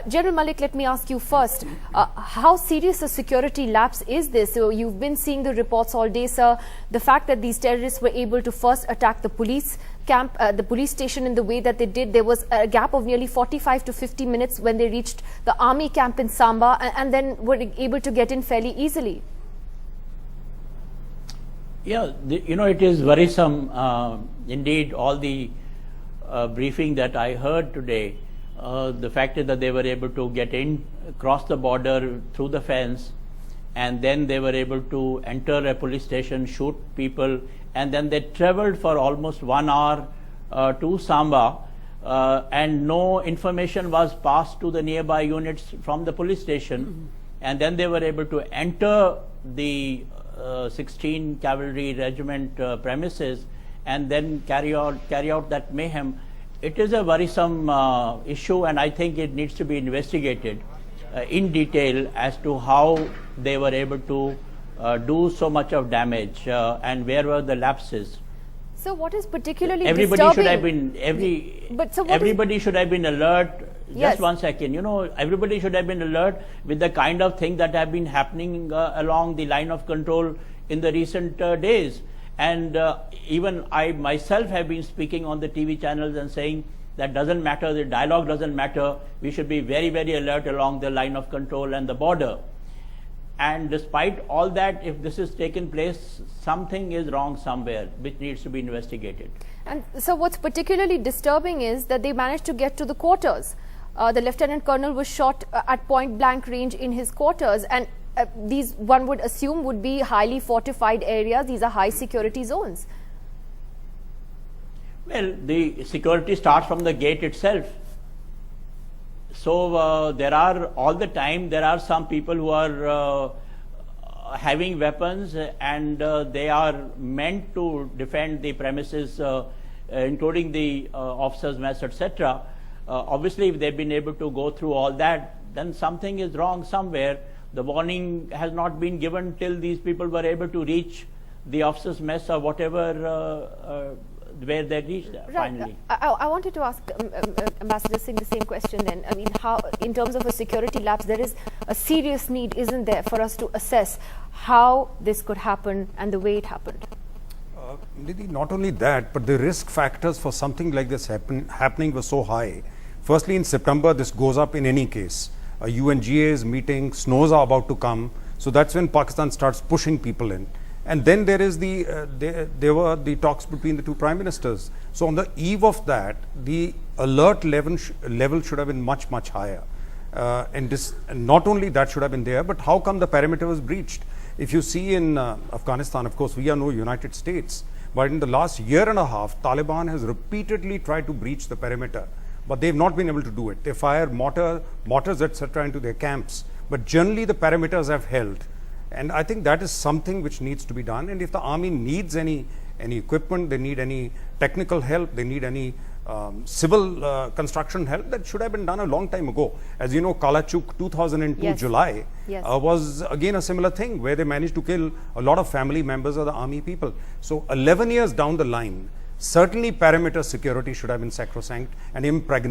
General Malik, let me ask you first, how serious a security lapse is this? So you've been seeing the reports all day, sir. The fact that these terrorists were able to first attack the police camp, the police station in the way that they did, there was a gap of nearly 45 to 50 minutes when they reached the army camp in Samba and then were able to get in fairly easily. Yeah, it is worrisome. Indeed, all the briefing that I heard today, the fact is that they were able to get in, cross the border through the fence, and then they were able to enter a police station, shoot people, and then they traveled for almost 1 hour to Samba, and no information was passed to the nearby units from the police station, and then they were able to enter the 16 Cavalry Regiment premises and then carry out that mayhem. It is a worrisome issue, and I think it needs to be investigated in detail as to how they were able to do so much of damage and where were the lapses. So what is particularly everybody disturbing? Should have been everybody should have been alert. Yes. Just 1 second. Everybody should have been alert with the kind of things that have been happening along the line of control in the recent days. And even I myself have been speaking on the TV channels and saying that doesn't matter, the dialogue doesn't matter. We should be very, very alert along the line of control and the border. And despite all that, if this is taken place, something is wrong somewhere, which needs to be investigated. And so what's particularly disturbing is that they managed to get to the quarters. The Lieutenant Colonel was shot at point blank range in his quarters, and these, one would assume, would be highly fortified areas. These are high security zones. Well, the security starts from the gate itself. So there are, all the time, there are some people who are having weapons, and they are meant to defend the premises, including the officers' mess, etc. Obviously, if they've been able to go through all that, then something is wrong somewhere. The warning has not been given till these people were able to reach the officers' mess or whatever where they reached finally. I wanted to ask Ambassador Singh the same question then. I mean, how, in terms of a security lapse, there is a serious need, isn't there, for us to assess how this could happen and the way it happened? Nidhi, not only that, but the risk factors for something like this happening were so high. Firstly, in September, this goes up in any case. A UNGA is meeting, snows are about to come, so that's when Pakistan starts pushing people in. And then there is there were the talks between the two prime ministers. So on the eve of that, the alert level should have been much, much higher. And not only that should have been there, but how come the perimeter was breached? If you see in Afghanistan, of course, we are no United States, but in the last year and a half, Taliban has repeatedly tried to breach the perimeter, but they've not been able to do it. They fire mortars, etc. into their camps, but generally the perimeters have held. And I think that is something which needs to be done. And if the army needs any equipment, they need any technical help, they need any civil construction help, that should have been done a long time ago. As you know, Kalachuk 2002 yes. July yes. Was again a similar thing where they managed to kill a lot of family members of the army people. So 11 years down the line, certainly perimeter security should have been sacrosanct and impregnated.